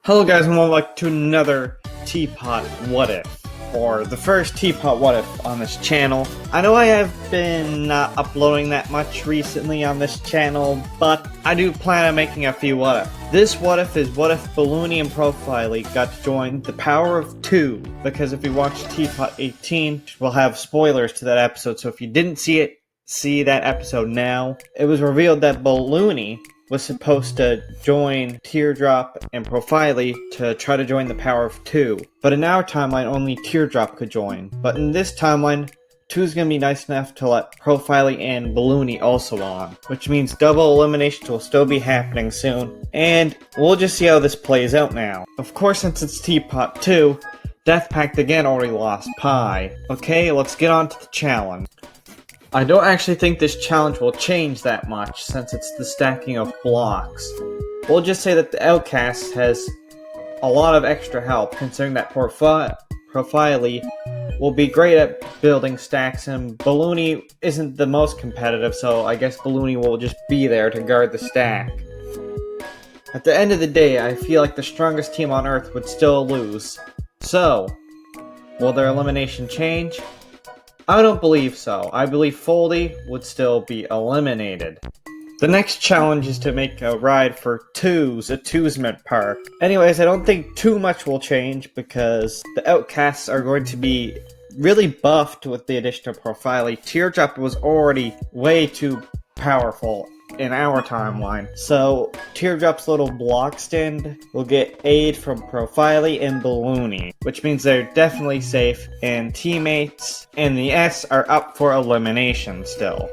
Hello guys and welcome back to another Teapot What If, or the first Teapot What If on this channel. I know I have been not uploading that much recently on this channel, but I do plan on making a few What If. This What If is what if Balloony and Profily got to join the power of 2, because if you watch Teapot 18, we'll have spoilers to that episode, so if you didn't see it, see that episode now. It was revealed that Balloony was supposed to join Teardrop and Profily to try to join the power of 2. But in our timeline, only Teardrop could join. But in this timeline, 2 is going to be nice enough to let Profily and Balloony also on. Which means double eliminations will still be happening soon. And we'll just see how this plays out now. Of course, since it's Teapot 2, Death Pact again already lost Pie. Okay, let's get on to the challenge. I don't actually think this challenge will change that much, since it's the stacking of blocks. We'll just say that the Outcast has a lot of extra help, considering that Profily will be great at building stacks, and Balloony isn't the most competitive, so I guess Balloony will just be there to guard the stack. At the end of the day, I feel like the strongest team on Earth would still lose. So, will their elimination change? I don't believe so. I believe Foldy would still be eliminated. The next challenge is to make a ride for twos, a Twosment Park. Anyways, I don't think too much will change because the Outcasts are going to be really buffed with the addition of Profily. Teardrop was already way too powerful in our timeline, so Teardrop's little block stand will get aid from Profily and Balloony, which means they're definitely safe, and teammates and the S are up for elimination still.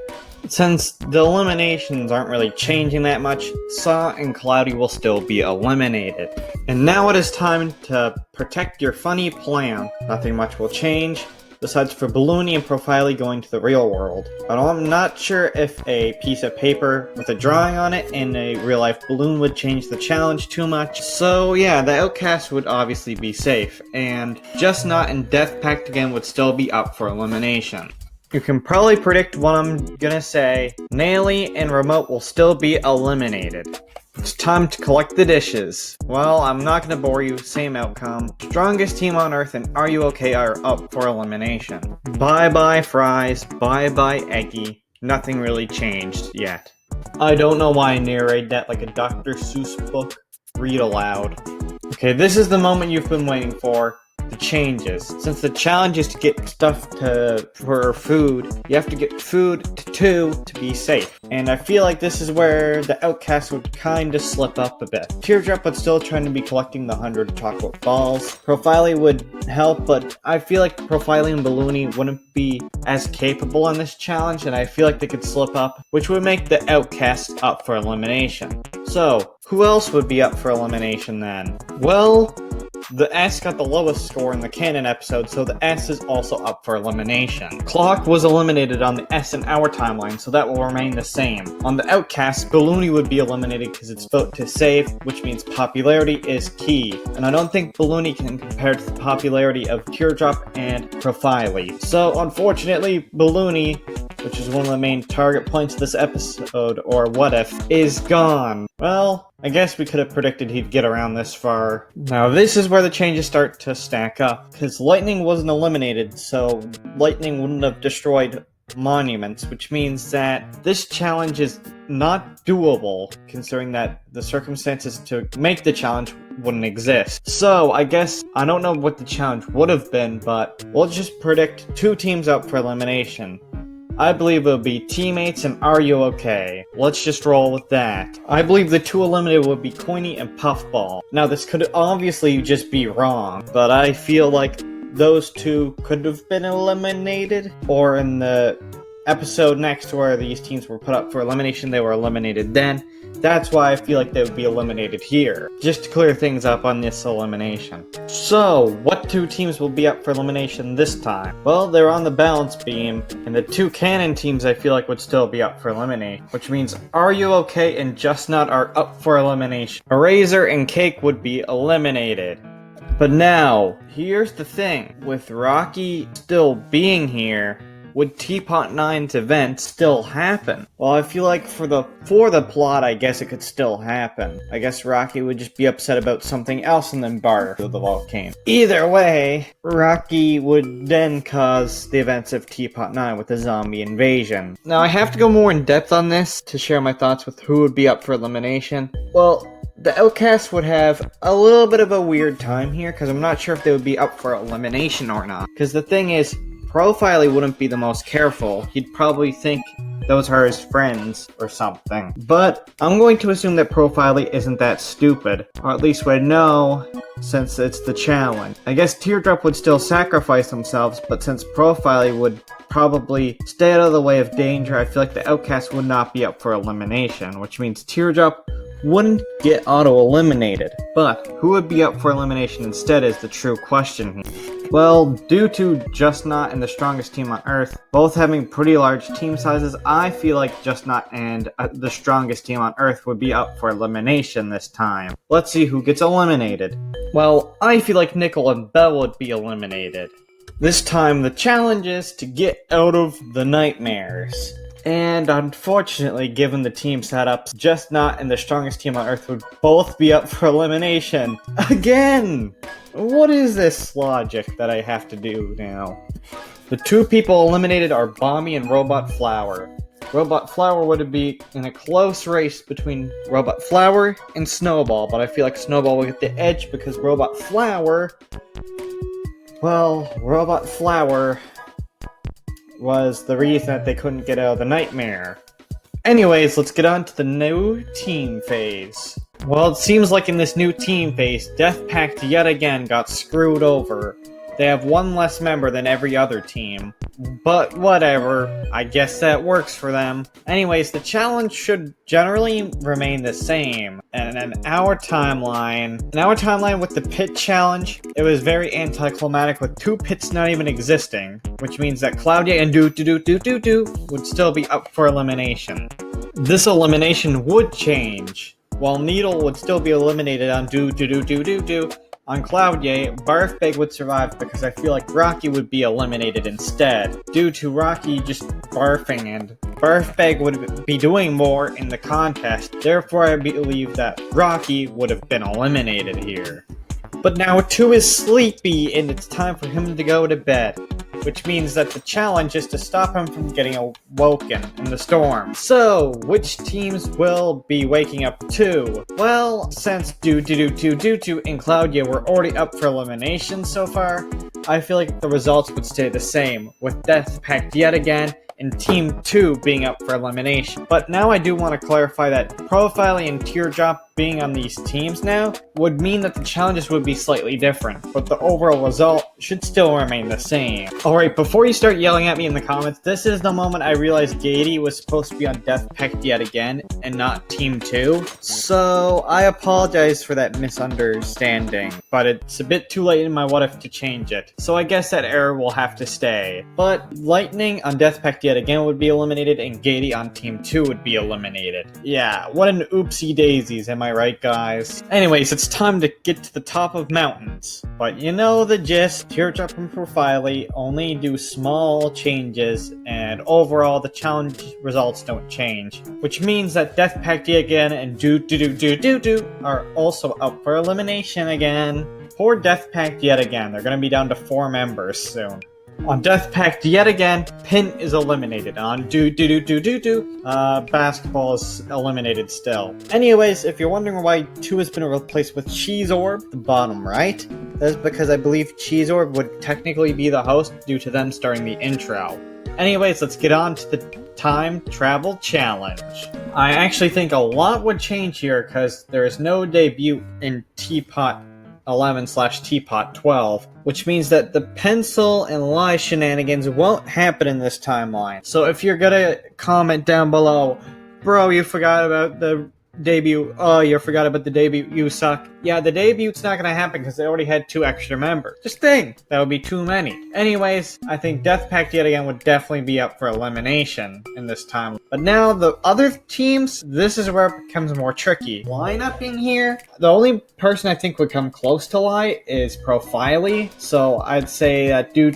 Since the eliminations aren't really changing that much, Saw and Cloudy will still be eliminated. And now it is time to protect your funny plan. Nothing much will change, besides for Balloony and Profily going to the real world. But I'm not sure if a piece of paper with a drawing on it and a real-life balloon would change the challenge too much. So yeah, the Outcast would obviously be safe, and Just Not and Death Pact again would still be up for elimination. You can probably predict what I'm gonna say. Naily and Remote will still be eliminated. It's time to collect the dishes. Well, I'm not gonna bore you, same outcome. Strongest team on Earth and Are You OK are up for elimination. Bye-bye Fries, bye-bye Eggy. Nothing really changed yet. I don't know why I narrate that like a Dr. Seuss book. Read aloud. Okay, this is the moment you've been waiting for. The changes. Since the challenge is to get stuff for food, you have to get food to 2 to be safe. And I feel like this is where the Outcast would kinda slip up a bit. Teardrop would still trying to be collecting the 100 chocolate balls. Profily would help, but I feel like Profily and Balloony wouldn't be as capable on this challenge, and I feel like they could slip up, which would make the Outcast up for elimination. So, who else would be up for elimination then? Well, the S got the lowest score in the canon episode, so the S is also up for elimination. Clock was eliminated on the S in our timeline, so that will remain the same. On the Outcast, Balloony would be eliminated because it's vote to save, which means popularity is key. And I don't think Balloony can compare to the popularity of Teardrop and Profily. So unfortunately, Balloony, which is one of the main target points of this episode, or What If, is gone. Well, I guess we could have predicted he'd get around this far. Now this is where the changes start to stack up, because Lightning wasn't eliminated, so Lightning wouldn't have destroyed monuments, which means that this challenge is not doable, considering that the circumstances to make the challenge wouldn't exist. So I guess, I don't know what the challenge would have been, but we'll just predict 2 teams up for elimination. I believe it'll be Teammates and Are You OK? Let's just roll with that. I believe the 2 eliminated would be Coiny and Puffball. Now this could obviously just be wrong, but I feel like those 2 could have been eliminated, or in the episode next where these teams were put up for elimination, they were eliminated then. That's why I feel like they would be eliminated here, just to clear things up on this elimination. So, what 2 teams will be up for elimination this time? Well, they're on the balance beam, and the 2 canon teams I feel like would still be up for elimination, which means Are You OK and Just Not are up for elimination. Eraser and Cake would be eliminated. But now, here's the thing, with Rocky still being here, would Teapot 9's event still happen? Well, I feel like for the plot, I guess it could still happen. I guess Rocky would just be upset about something else and then barf through the volcano. Either way, Rocky would then cause the events of Teapot 9 with the zombie invasion. Now, I have to go more in depth on this to share my thoughts with who would be up for elimination. Well, the Outcasts would have a little bit of a weird time here, because I'm not sure if they would be up for elimination or not. Because the thing is, Profily wouldn't be the most careful. He'd probably think those are his friends or something. But I'm going to assume that Profily isn't that stupid, or at least would know, since it's the challenge. I guess Teardrop would still sacrifice themselves, but since Profily would probably stay out of the way of danger, I feel like the Outcast would not be up for elimination, which means Teardrop wouldn't get auto-eliminated. But who would be up for elimination instead is the true question here. Well, due to Just Not and the Strongest Team on Earth both having pretty large team sizes, I feel like Just Not and the Strongest Team on Earth would be up for elimination this time. Let's see who gets eliminated. Well, I feel like Nickel and Bell would be eliminated. This time the challenge is to get out of the nightmares. And unfortunately, given the team setups, Just Not and the Strongest Team on Earth would both be up for elimination. Again! What is this logic that I have to do now? The two people eliminated are Bomby and Robot Flower. Robot Flower would be in a close race between Robot Flower and Snowball, but I feel like Snowball will get the edge because Robot Flower... Well, Robot Flower was the reason that they couldn't get out of the nightmare. Anyways, let's get on to the new team phase. Well, it seems like in this new team phase, Death Pact yet again got screwed over. They have one less member than every other team. But whatever, I guess that works for them. Anyways, the challenge should generally remain the same. And in our timeline with the pit challenge, it was very anticlimactic with two pits not even existing, which means that Claudia and Do would still be up for elimination. This elimination would change. While Needle would still be eliminated on Do. On Cloudye, Barfbag would survive because I feel like Rocky would be eliminated instead, due to Rocky just barfing, and Barfbag would be doing more in the contest, therefore I believe that Rocky would have been eliminated here. But now 2 is sleepy and it's time for him to go to bed, which means that the challenge is to stop him from getting awoken in the storm. So, which teams will be waking up too? Well, since Do and Claudia were already up for elimination so far, I feel like the results would stay the same, with Death Pact yet again, and Team 2 being up for elimination. But now I do want to clarify that Profily and Teardrop being on these teams now would mean that the challenges would be slightly different, but the overall result should still remain the same. Alright, before you start yelling at me in the comments, this is the moment I realized Gady was supposed to be on Death Pact yet again, and not Team 2. So, I apologize for that misunderstanding, but it's a bit too late in my what if to change it. So I guess that error will have to stay. But Lightning on Death Pact yet again would be eliminated, and Gady on Team 2 would be eliminated. Yeah, what an oopsie daisies, am I right, guys? Anyways, it's time to get to the top of mountains. But you know the gist, Teardrop and Profily only do small changes, and overall the challenge results don't change. Which means that Death Pact again and Do are also up for elimination again. Poor Death Pact yet again, they're gonna be down to 4 members soon. On Death Pact yet again, Pin is eliminated. On Basketball is eliminated still. Anyways, if you're wondering why 2 has been replaced with Cheese Orb, the bottom right, that's because I believe Cheese Orb would technically be the host due to them starting the intro. Anyways, let's get on to the Time Travel Challenge. I actually think a lot would change here because there is no debut in Teapot 11/Teapot 12, which means that the pencil and lie shenanigans won't happen in this timeline. So if you're gonna comment down below, bro, you forgot about the debut. Oh, you forgot about the debut. You suck. Yeah, the debute's not gonna happen because they already had 2 extra members. Just think, that would be too many. Anyways, I think Death Pact yet again would definitely be up for elimination in this time. But now the other teams, this is where it becomes more tricky. Lineup here, the only person I think would come close to lie is Profily. So I'd say that do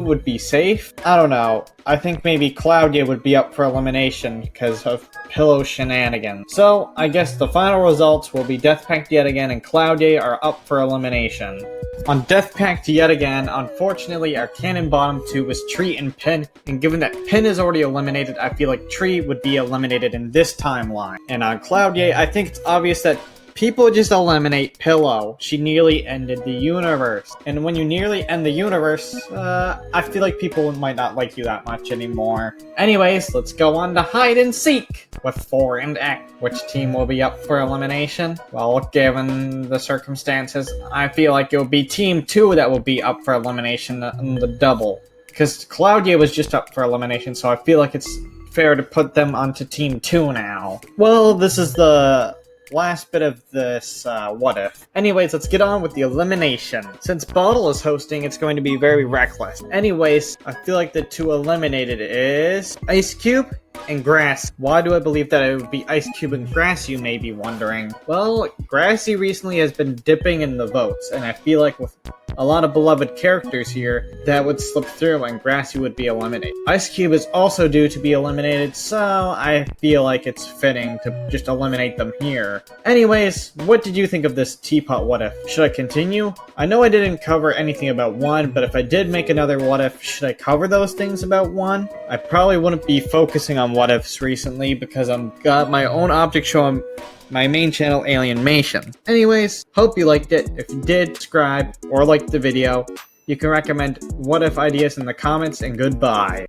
would be safe. I don't know. I think maybe Claudia would be up for elimination because of Pillow shenanigans. So I guess the final results will be Death Pact yet again and Claudia are up for elimination. On Death Pact yet again, unfortunately our Cannon Bottom 2 was Tree and Pin, and given that Pin is already eliminated, I feel like Tree would be eliminated in this timeline. And on Claudia, I think it's obvious that people just eliminate Pillow. She nearly ended the universe. And when you nearly end the universe, I feel like people might not like you that much anymore. Anyways, let's go on to Hide and Seek with 4 and X. Which team will be up for elimination? Well, given the circumstances, I feel like it will be Team 2 that will be up for elimination in the double. Because Claudia was just up for elimination, so I feel like it's fair to put them onto Team 2 now. Well, this is the last bit of this what if. Anyways, let's get on with the elimination. Since Bottle is hosting, it's going to be very reckless. Anyways, I feel like the 2 eliminated is Ice Cube and Grass. Why do I believe that it would be Ice Cube and Grass, you may be wondering? Well, Grassy recently has been dipping in the votes, and I feel like with a lot of beloved characters here, that would slip through and Grassy would be eliminated. Ice Cube is also due to be eliminated, so I feel like it's fitting to just eliminate them here. Anyways, what did you think of this Teapot What If? Should I continue? I know I didn't cover anything about 1, but if I did make another What If, should I cover those things about 1? I probably wouldn't be focusing on What Ifs recently because I've got my own object show on my main channel, Alienmation. Anyways, hope you liked it. If you did, subscribe or like the video. You can recommend What If ideas in the comments, and goodbye.